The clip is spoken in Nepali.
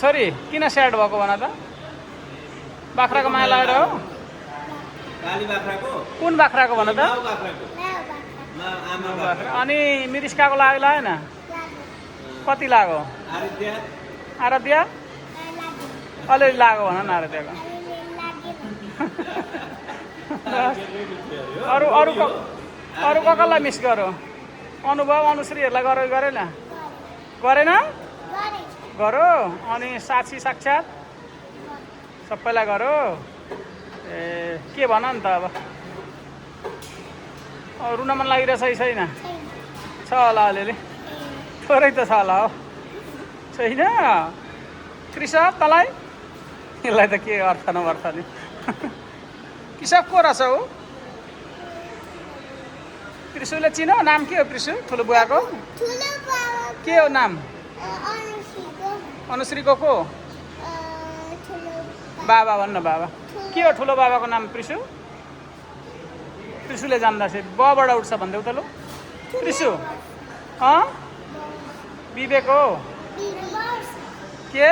छोरी किन स्याड भएको भन त बाख्राको माया लागेर हो काली बाख्राको कुन बाख्राको भन त माउ बाख्राको आमा बाख्रा अनि मिरिस्काको लागेन कति लाग्यो आराध्या आराध्या अलिअलि लाग्यो भन न आराध्याको अरू अरू अरू कसलाई मिस गरौँ अनुभव अनुश्रीहरूलाई गरेन गरेन गरो अनि साक्षी साक्षात सबैलाई गरो ए के भन नि त अब रुन मन लागिरहेछ कि छैन छ होला अलिअलि थोरै त छ होला हो छैन कृषक तँलाई यसलाई त के अर्थ नअर्थ नि कृषक को रहेछ ऊ त्रिशुले चिनो नाम के हो त्रिशु ठुलो बुवाको के हो नाम अनुश्रीको को बाबा भन्न बाबा के हो ठुलो बाबाको नाम त्रिशु त्रिशुले जान्दाखेरि बबाट उठ्छ भन्देऊ त लु त्रिशु विवेक हो के